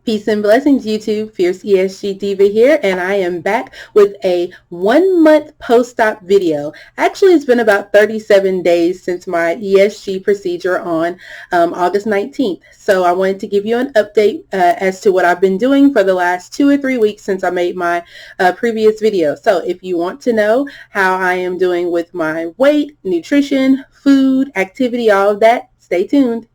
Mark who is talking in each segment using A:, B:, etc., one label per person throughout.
A: Peace and blessings, YouTube. Fierce ESG Diva here, and I am back with a 1-month post-op video. Actually, it's been about 37 days since my ESG procedure on August 19th. So I wanted to give you an update as to what I've been doing for the last 2 or 3 weeks since I made my previous video. So if you want to know how I am doing with my weight, nutrition, food, activity, all of that, stay tuned.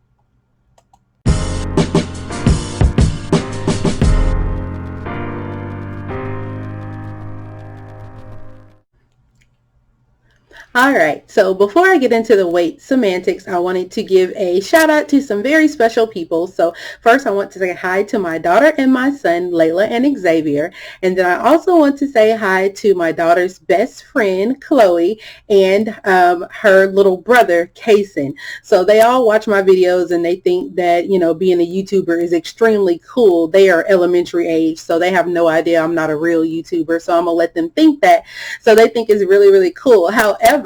A: All right, so before I get into the weight semantics, I wanted to give a shout out to some very special people. So first I want to say hi to my daughter and my son, Layla and Xavier. And then I also want to say hi to my daughter's best friend, Chloe, and her little brother, Kason. So they all watch my videos and they think that, you know, being a YouTuber is extremely cool. They are elementary age, so they have no idea I'm not a real YouTuber. So I'm going to let them think that. So they think it's really, really cool. However,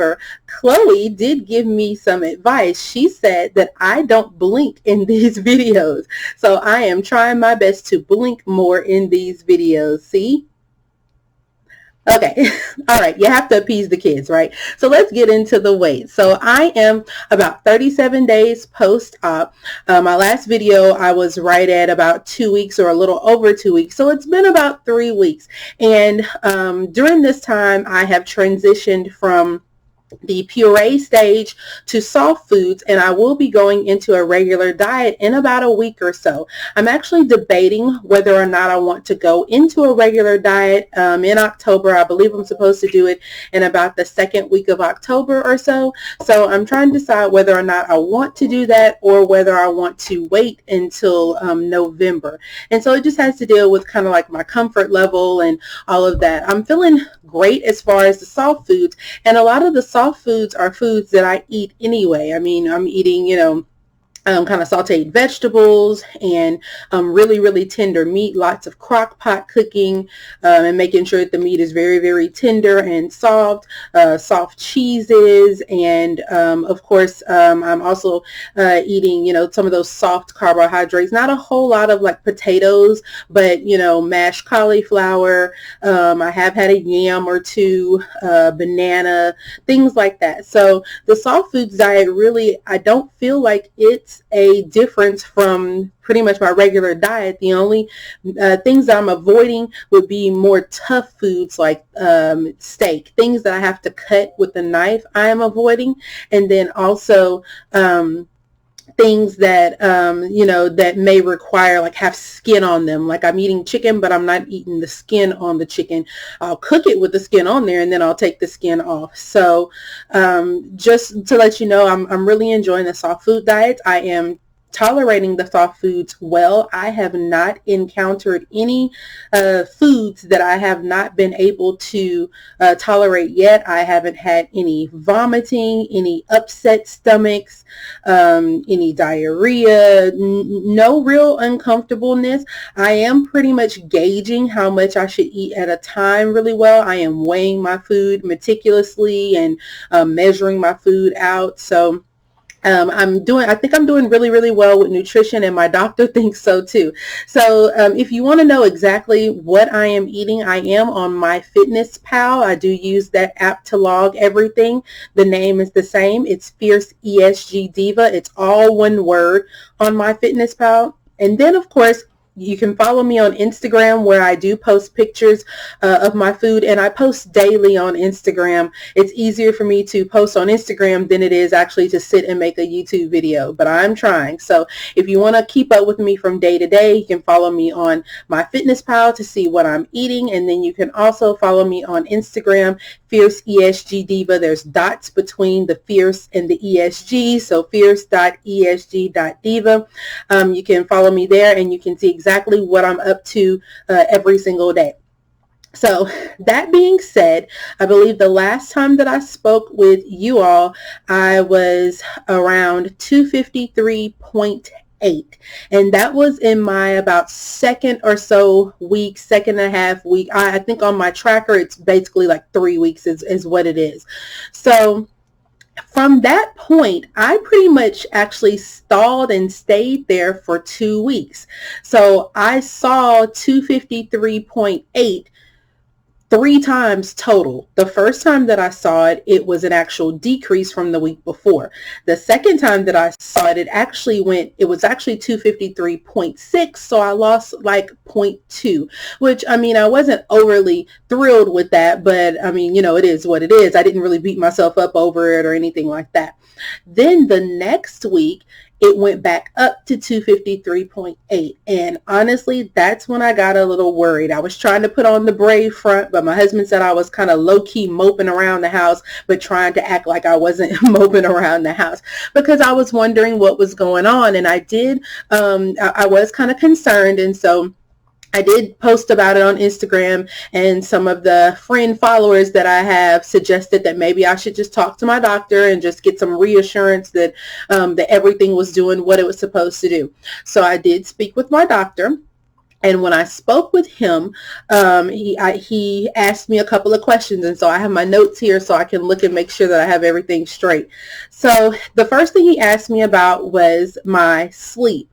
A: Chloe did give me some advice. She said that I don't blink in these videos. So I am trying my best to blink more in these videos. See? Okay. All right. You have to appease the kids, right? So let's get into the weight. So I am about 37 days post-op. My last video, I was right at about 2 weeks or a little over 2 weeks. So it's been about 3 weeks. And during this time, I have transitioned from the puree stage to soft foods, and I will be going into a regular diet in about a week or so. I'm actually debating whether or not I want to go into a regular diet in October. I believe I'm supposed to do it in about the second week of October or so. So I'm trying to decide whether or not I want to do that or whether I want to wait until November. And so it just has to deal with kind of like my comfort level and all of that. I'm feeling great as far as the soft foods, and a lot of the soft foods are foods that I eat anyway. I mean, I'm eating, you know, kind of sauteed vegetables and really, really tender meat, lots of crock pot cooking and making sure that the meat is very, very tender and soft, soft cheeses. And of course, I'm also eating, you know, some of those soft carbohydrates, not a whole lot of like potatoes, but, you know, mashed cauliflower. I have had a yam or two, banana, things like that. So the soft foods diet really, I don't feel like it's a difference from pretty much my regular diet. The only things that I'm avoiding would be more tough foods like steak, things that I have to cut with a knife I am avoiding, and then also things that you know, that may require like have skin on them. Like I'm eating chicken, but I'm not eating the skin on the chicken. I'll cook it with the skin on there and then I'll take the skin off. So just to let you know, I'm really enjoying the soft food diet. I am tolerating the soft foods well. I have not encountered any foods that I have not been able to tolerate yet. I haven't had any vomiting, any upset stomachs, any diarrhea, no real uncomfortableness. I am pretty much gauging how much I should eat at a time really well. I am weighing my food meticulously and measuring my food out. So I think I'm doing really, really well with nutrition, and my doctor thinks so too. So if you want to know exactly what I am eating, I am on MyFitnessPal. I do use that app to log everything. The name is the same. It's Fierce ESG Diva. It's all one word on MyFitnessPal. And then, of course, you can follow me on Instagram, where I do post pictures of my food, and I post daily on Instagram. It's easier for me to post on Instagram than it is actually to sit and make a YouTube video, but I'm trying. So if you want to keep up with me from day to day, you can follow me on MyFitnessPal to see what I'm eating, and then you can also follow me on Instagram, Fierce ESG Diva. There's dots between the Fierce and the ESG, so fierce.esg.diva. You can follow me there, and you can see exactly what I'm up to every single day. So that being said, I believe the last time that I spoke with you all, I was around 253.8, and that was in my about second or so week, second and a half week. I think on my tracker it's basically like 3 weeks is what it is. So From that point, I pretty much actually stalled and stayed there for 2 weeks. So I saw 253.8 three times total. The first time that I saw it, it was an actual decrease from the week before. The second time that I saw it, it was actually 253.6. So I lost like zero point 0.2, which I mean, I wasn't overly thrilled with that, but I mean, it is what it is. I didn't really beat myself up over it or anything like that. Then the next week, it went back up to 253.8. And honestly, that's when I got a little worried. I was trying to put on the brave front, but my husband said I was kind of low-key moping around the house, but trying to act like I wasn't moping around the house because I was wondering what was going on. And I was kind of concerned. And so I did post about it on Instagram, and some of the friend followers that I have suggested that maybe I should just talk to my doctor and just get some reassurance that that everything was doing what it was supposed to do. So I did speak with my doctor. And when I spoke with him, he asked me a couple of questions. And so I have my notes here so I can look and make sure that I have everything straight. So the first thing he asked me about was my sleep.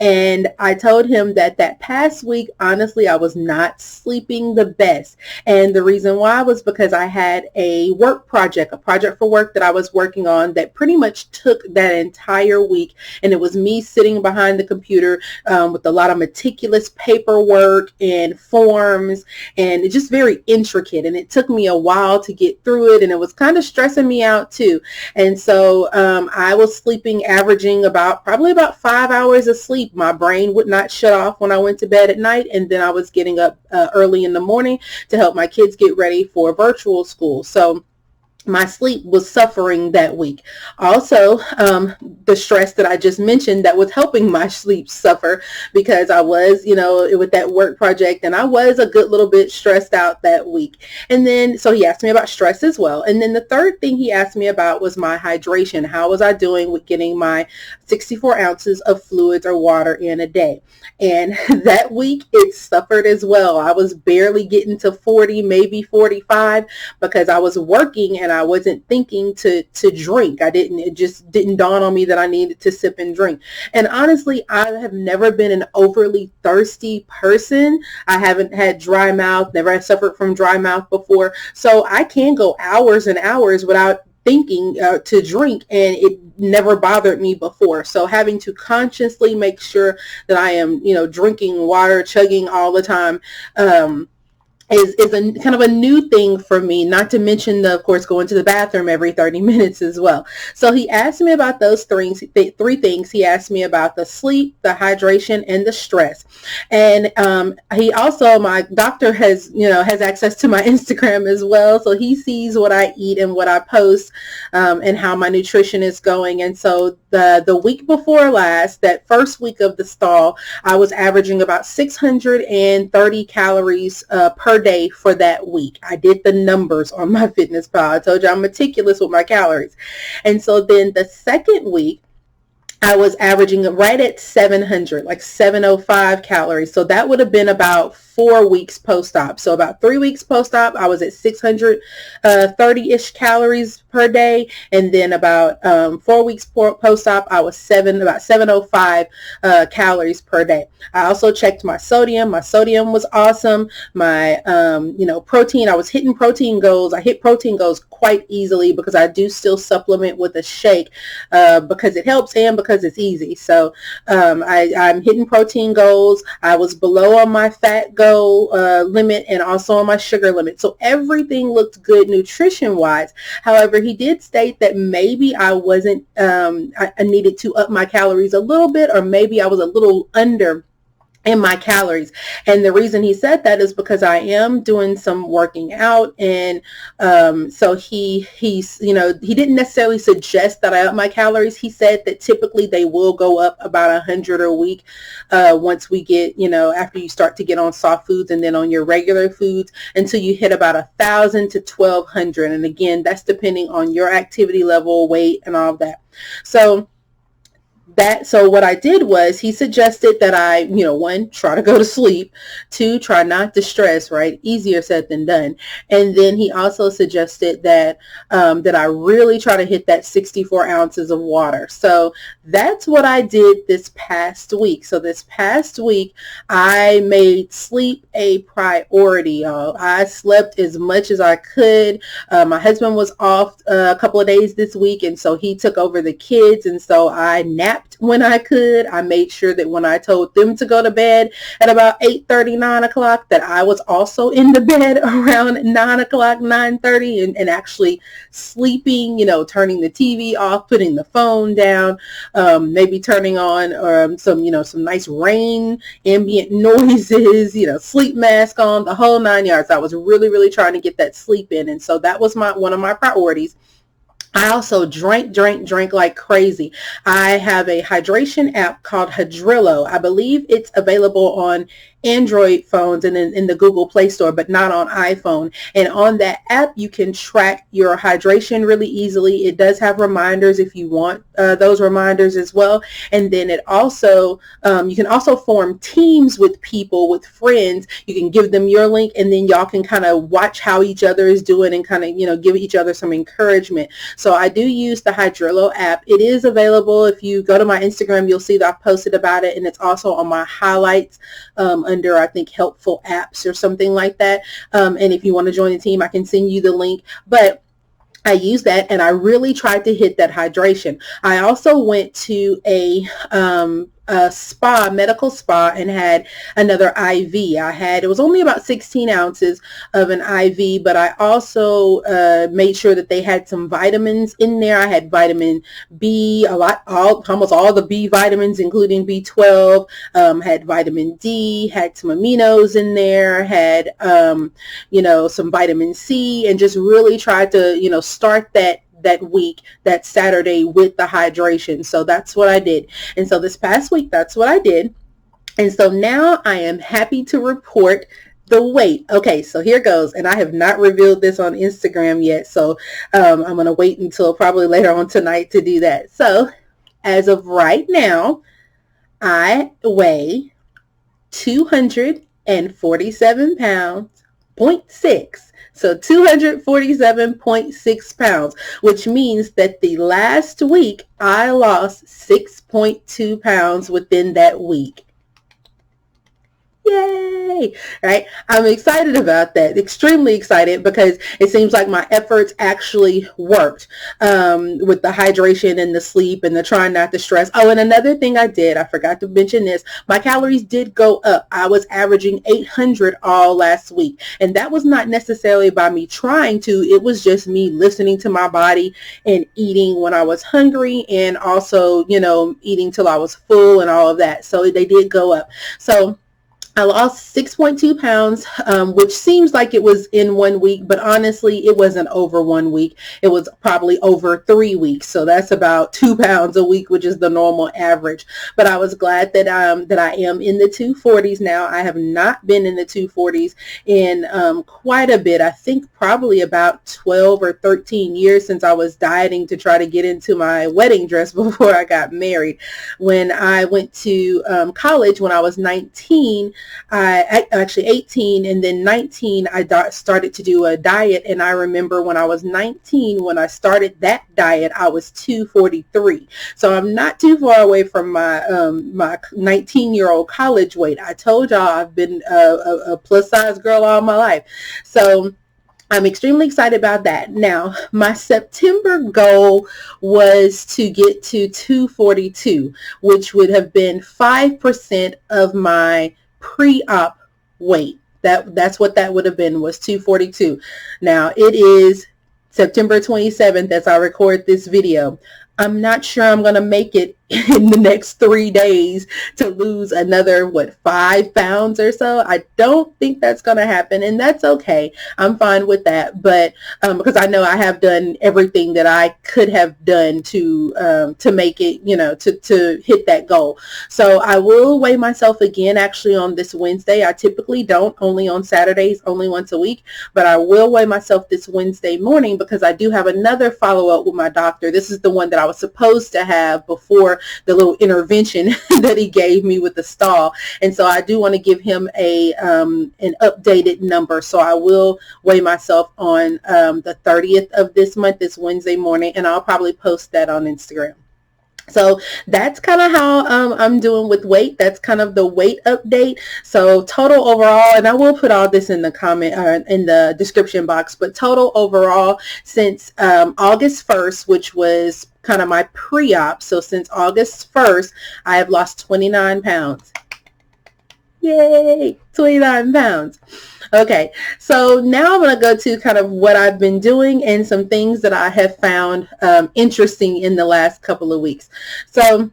A: And I told him that past week, honestly, I was not sleeping the best. And the reason why was because I had a project for work that I was working on that pretty much took that entire week. And it was me sitting behind the computer with a lot of meticulous paperwork and forms, and it's just very intricate. And it took me a while to get through it. And it was kind of stressing me out too. And so I was sleeping, averaging probably about 5 hours of sleep. My brain would not shut off when I went to bed at night, and then I was getting up early in the morning to help my kids get ready for virtual school. So my sleep was suffering that week. Also, the stress that I just mentioned that was helping my sleep suffer because I was, with that work project, and I was a good little bit stressed out that week. And then, so he asked me about stress as well. And then the third thing he asked me about was my hydration. How was I doing with getting my 64 ounces of fluids or water in a day? And that week it suffered as well. I was barely getting to 40, maybe 45, because I was working and I wasn't thinking to drink. It just didn't dawn on me that I needed to sip and drink. And honestly, I have never been an overly thirsty person. I haven't had dry mouth, never had suffered from dry mouth before. So I can go hours and hours without thinking to drink, and it never bothered me before. So having to consciously make sure that I am, drinking water, chugging all the time, is a kind of a new thing for me, not to mention of course, going to the bathroom every 30 minutes as well. So he asked me about those three things. He asked me about the sleep, the hydration, and the stress. And he also, my doctor has access to my Instagram as well. So he sees what I eat and what I post, and how my nutrition is going. And so the week before last, that first week of the stall, I was averaging about 630 calories per day for that week. I did the numbers on my Fitness Pal. I told you I'm meticulous with my calories. And so then the second week, I was averaging right at 700, like 705 calories. So that would have been about 4 weeks post-op. So about 3 weeks post-op, I was at 630-ish calories per day. And then about 4 weeks post-op, I was about 705 calories per day. I also checked my sodium. My sodium was awesome. My, protein, I was hitting protein goals. I hit protein goals quite easily because I do still supplement with a shake because it helps and because it's easy. So I'm hitting protein goals. I was below on my fat goal limit and also on my sugar limit. So everything looked good nutrition wise. However, he did state that maybe I wasn't, I needed to up my calories a little bit, or maybe I was a little under in my calories. And the reason he said that is because I am doing some working out. And so he didn't necessarily suggest that I up my calories. He said that typically they will go up about 100 a week once we get, after you start to get on soft foods and then on your regular foods, until you hit about 1,000 to 1,200. And again, that's depending on your activity level, weight, and all of that. So So what I did was he suggested that I, one, try to go to sleep, two, try not to stress, right? Easier said than done. And then he also suggested that I really try to hit that 64 ounces of water. So that's what I did this past week. So this past week, I made sleep a priority, y'all. I slept as much as I could. My husband was off a couple of days this week, and so he took over the kids, and so I napped when I could. I made sure that when I told them to go to bed at about 8:30, 9 o'clock, that I was also in the bed around 9 o'clock, 9:30, and actually sleeping, turning the TV off, putting the phone down, maybe turning on some nice rain, ambient noises, sleep mask on, the whole 9 yards. I was really, really trying to get that sleep in. And so that was one of my priorities. I also drank like crazy. I have a hydration app called Hydrillo. I believe it's available on Android phones and in the Google Play Store, but not on iPhone. And on that app, you can track your hydration really easily. It does have reminders if you want those reminders as well. And then it also, you can also form teams with people, with friends. You can give them your link, and then y'all can kind of watch how each other is doing and kind of, give each other some encouragement. So I do use the Hydrillo app. It is available. If you go to my Instagram, you'll see that I've posted about it, and it's also on my highlights under, I think, helpful apps or something like that. And if you want to join the team, I can send you the link. But I use that, and I really tried to hit that hydration. I also went to a medical spa, and had another IV. It was only about 16 ounces of an IV, but I also made sure that they had some vitamins in there. I had vitamin B, almost all the B vitamins, including B12, had vitamin D, had some aminos in there, had, some vitamin C, and just really tried to, start that week, that Saturday, with the hydration. So that's what I did. And so this past week, that's what I did. And so now I am happy to report the weight. Okay, so here goes. And I have not revealed this on Instagram yet. So I'm going to wait until probably later on tonight to do that. So as of right now, I weigh 247 pounds, 0.6. So 247.6 pounds, which means that the last week I lost 6.2 pounds within that week. Yay! Right? I'm excited about that. Extremely excited, because it seems like my efforts actually worked with the hydration and the sleep and the trying not to stress. Oh, and another thing I forgot to mention this. My calories did go up. I was averaging 800 all last week. And that was not necessarily by me trying to. It was just me listening to my body and eating when I was hungry, and also, eating till I was full and all of that. So they did go up. So I lost 6.2 pounds, which seems like it was in 1 week, but honestly, it wasn't over 1 week. It was probably over 3 weeks. So that's about 2 pounds a week, which is the normal average. But I was glad that I am in the 240s now. I have not been in the 240s in quite a bit. I think probably about 12 or 13 years since I was dieting to try to get into my wedding dress before I got married. When I went to college when I was 19, actually 18, and then 19, I started to do a diet. And I remember when I was 19, when I started that diet, I was 243. So I'm not too far away from my 19-year-old college weight. I told y'all I've been a plus size girl all my life. So I'm extremely excited about that. Now, my September goal was to get to 242, which would have been 5% of my pre-op weight. That's what that would have been, was 242. Now, it is September 27th as I record this video. I'm not sure I'm going to make it in the next 3 days to lose another, 5 pounds or so. I don't think that's going to happen, and that's okay. I'm fine with that. But because I know I have done everything that I could have done to make it, to hit that goal. So I will weigh myself again actually on this Wednesday. I typically don't, only on Saturdays, only once a week, but I will weigh myself this Wednesday morning because I do have another follow-up with my doctor. This is the one that I was supposed to have before after the little intervention that he gave me with the stall. And so I do want to give him an updated number. So I will weigh myself on the 30th of this month, this Wednesday morning, and I'll probably post that on Instagram. So that's kind of how I'm doing with weight. That's kind of the weight update. So total overall, and I will put all this in the comment in the description box, but total overall since August 1st, which was kind of my pre-op. So since August 1st, I have lost 29 pounds. Yay, 29 pounds. Okay, so now I'm going to go to kind of what I've been doing and some things that I have found interesting in the last couple of weeks. So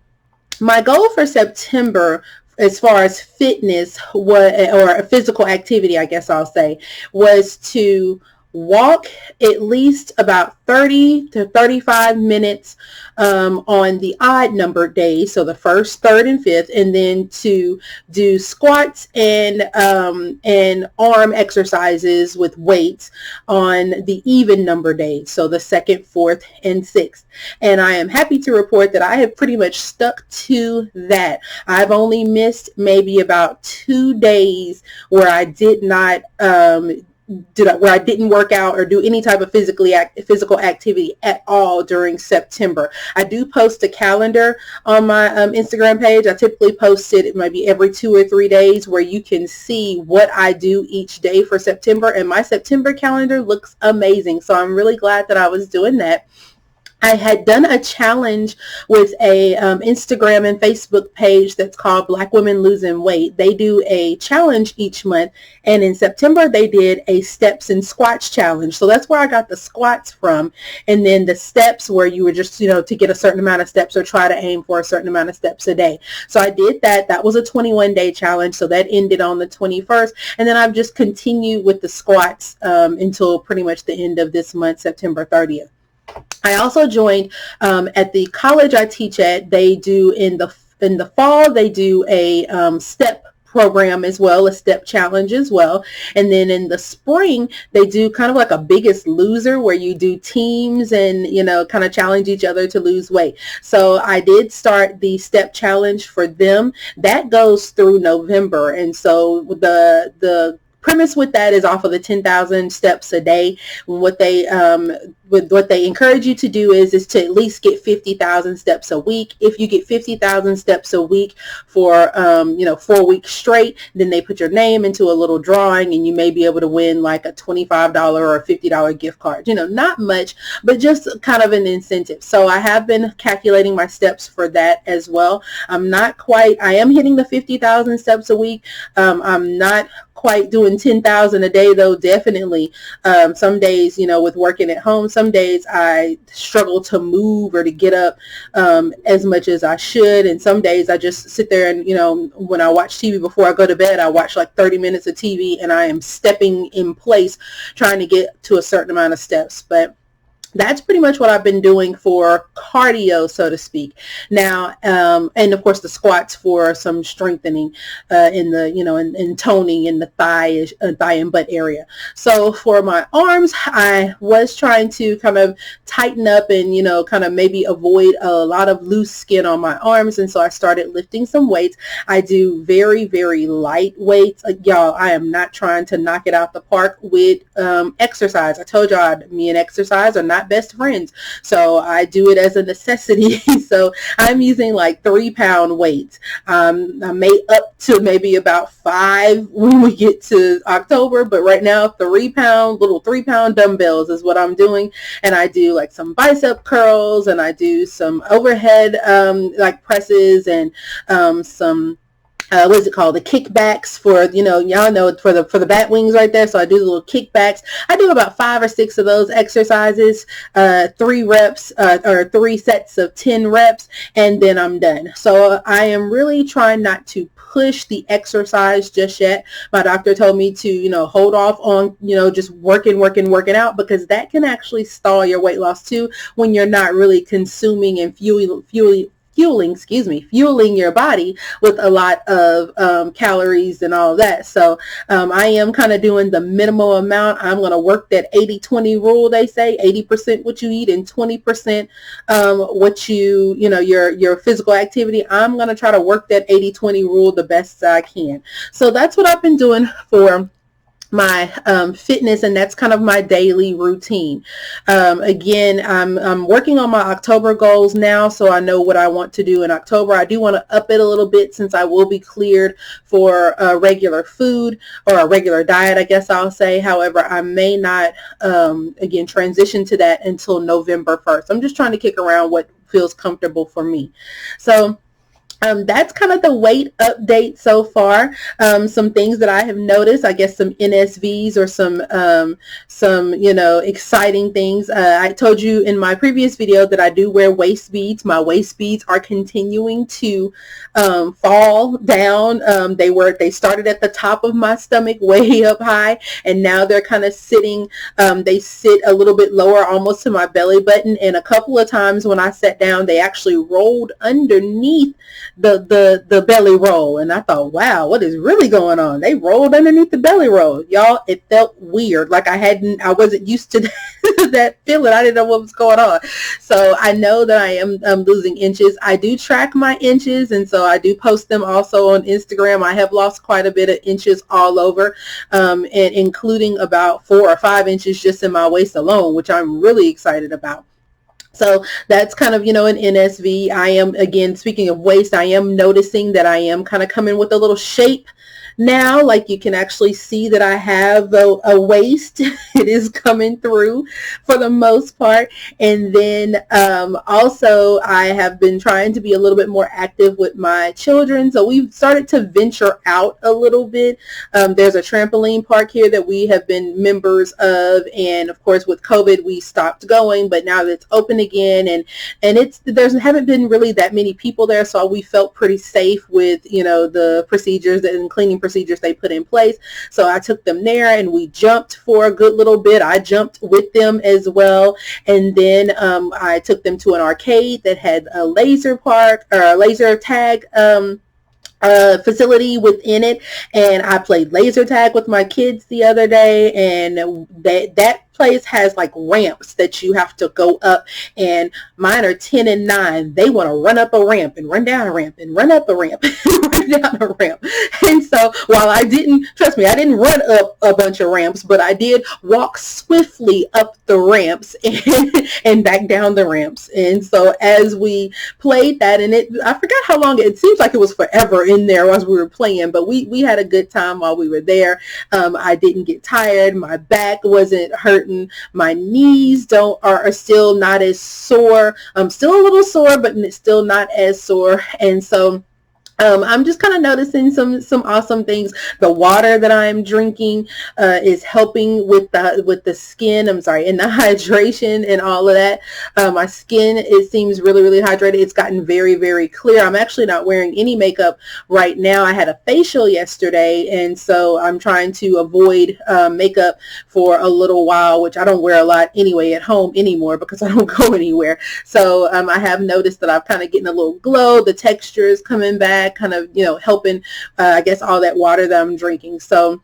A: my goal for September, as far as fitness or physical activity, I guess I'll say, was to walk at least about 30 to 35 minutes on the odd numbered days, so the first, third, and fifth, and then to do squats and arm exercises with weights on the even number days, so the second, fourth, and sixth. And I am happy to report that I have pretty much stuck to that. I've only missed maybe about 2 days where I did not where I didn't work out or do any type of physical activity at all during September. I do post a calendar on my Instagram page. I typically post it maybe every 2 or 3 days where you can see what I do each day for September, and my September calendar looks amazing. So I'm really glad that I was doing that. I had done a challenge with a Instagram and Facebook page that's called Black Women Losing Weight. They do a challenge each month, and in September they did a steps and squats challenge. So that's where I got the squats from, and then the steps where you were just, to get a certain amount of steps or try to aim for a certain amount of steps a day. So I did that. That was a 21-day challenge, so that ended on the 21st, and then I've just continued with the squats until pretty much the end of this month, September 30th. I also joined at the college I teach at. They do in the fall, they do a step program as well, a step challenge as well. And then in the spring, they do kind of like a Biggest Loser where you do teams and, kind of challenge each other to lose weight. So I did start the step challenge for them. That goes through November. And so the premise with that is off of the 10,000 steps a day. What they encourage you to do is to at least get 50,000 steps a week. If you get 50,000 steps a week for 4 weeks straight, then they put your name into a little drawing, and you may be able to win like a $25 or a $50 gift card. Not much, but just kind of an incentive. So I have been calculating my steps for that as well. I am hitting the 50,000 steps a week. I'm not quite doing 10,000 a day though, definitely. Some days, with working at home, some days I struggle to move or to get up as much as I should. And some days I just sit there and, when I watch TV before I go to bed, I watch like 30 minutes of TV and I am stepping in place trying to get to a certain amount of steps. But that's pretty much what I've been doing for cardio, so to speak. Now, and of course the squats for some strengthening in the, in toning in the thigh and butt area. So for my arms, I was trying to kind of tighten up and, kind of maybe avoid a lot of loose skin on my arms. And so I started lifting some weights. I do very, very light weights. Y'all, I am not trying to knock it out the park with exercise. I told y'all me and exercise are not best friends, so I do it as a necessity. So I'm using like 3-pound weights. I may up to maybe about 5 when we get to October, but right now 3-pound dumbbells is what I'm doing. And I do like some bicep curls, and I do some overhead like presses, and some what is it called? The kickbacks for, y'all know, for the bat wings right there. So I do the little kickbacks. I do about 5 or 6 of those exercises, 3 reps, or 3 sets of 10 reps, and then I'm done. So I am really trying not to push the exercise just yet. My doctor told me to, hold off on, just working out, because that can actually stall your weight loss too when you're not really consuming and fueling your body with a lot of calories and all that. So I am kind of doing the minimal amount. I'm going to work that 80-20 rule. They say 80% what you eat and 20% what your physical activity. I'm going to try to work that 80-20 rule the best I can. So that's what I've been doing for my fitness, and that's kind of my daily routine. Again, I'm working on my October goals now, so I know what I want to do in October. I do want to up it a little bit since I will be cleared for regular food, or a regular diet, I guess I'll say. However, I may not again transition to that until November 1st. I'm just trying to kick around what feels comfortable for me. So that's kind of the weight update so far. Some things that I have noticed, I guess some NSVs or some exciting things. I told you in my previous video that I do wear waist beads. My waist beads are continuing to fall down. They started at the top of my stomach way up high, and now they're kind of sitting, they sit a little bit lower, almost to my belly button. And a couple of times when I sat down, they actually rolled underneath the belly roll, and I thought, wow, what is really going on? They rolled underneath the belly roll, y'all. It felt weird, like I wasn't used to that feeling. I didn't know what was going on. So I know that I am losing inches. I do track my inches, and so I do post them also on Instagram. I have lost quite a bit of inches all over, and including about 4 or 5 inches just in my waist alone, which I'm really excited about. So that's kind of, an NSV. I am, again, speaking of waist, I am noticing that I am kind of coming with a little shape now. Like, you can actually see that I have a waist. It is coming through for the most part. And then also I have been trying to be a little bit more active with my children. So we've started to venture out a little bit. There's a trampoline park here that we have been members of. And of course, with COVID, we stopped going, but now that it's open again, and there haven't been really that many people there. So we felt pretty safe with, the procedures and cleaning procedures they put in place. So I took them there and we jumped for a good little bit. I jumped with them as well. And then I took them to an arcade that had a laser park, or a laser tag facility within it, and I played laser tag with my kids the other day, and that place has like ramps that you have to go up, and mine are 10 and 9. They want to run up a ramp and run down a ramp and run up a ramp and run down a ramp. And so while I didn't run up a bunch of ramps, but I did walk swiftly up the ramps and back down the ramps. And so as we played that, and I forgot how long, it seems like it was forever in there as we were playing, but we had a good time while we were there. I didn't get tired. My back wasn't hurting. My knees are still not as sore. I'm still a little sore, but it's still not as sore. And so I'm just kind of noticing some awesome things. The water that I'm drinking is helping with the skin. And the hydration and all of that. My skin, it seems really, really hydrated. It's gotten very, very clear. I'm actually not wearing any makeup right now. I had a facial yesterday, and so I'm trying to avoid makeup for a little while, which I don't wear a lot anyway at home anymore because I don't go anywhere. So I have noticed that I'm kind of getting a little glow. The texture is coming back, kind of, helping, I guess, all that water that I'm drinking. So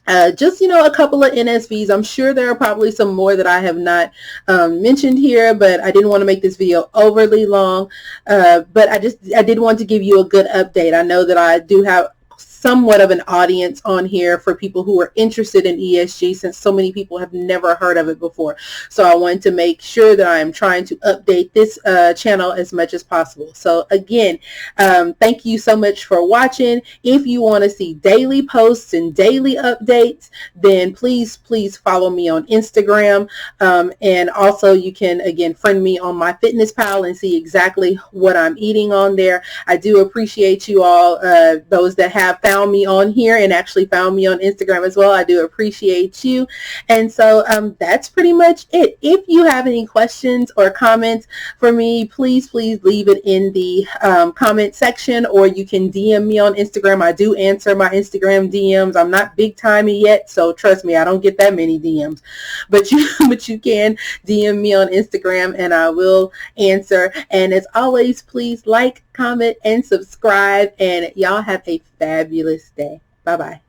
A: just, a couple of NSVs. I'm sure there are probably some more that I have not mentioned here, but I didn't want to make this video overly long. But I did want to give you a good update. I know that I do have somewhat of an audience on here for people who are interested in ESG, since so many people have never heard of it before. So I wanted to make sure that I am trying to update this channel as much as possible. So again, thank you so much for watching. If you want to see daily posts and daily updates, then please follow me on Instagram. And also you can, again, friend me on MyFitnessPal and see exactly what I'm eating on there. I do appreciate you all, those that have found me on here and actually found me on Instagram as well. I do appreciate you. And so that's pretty much it. If you have any questions or comments for me, please leave it in the comment section, or you can DM me on Instagram. I do answer my Instagram DMs. I'm not big time yet, so trust me, I don't get that many DMs. But you can DM me on Instagram and I will answer. And as always, please like, comment, and subscribe. And y'all have a fabulous day. Bye-bye.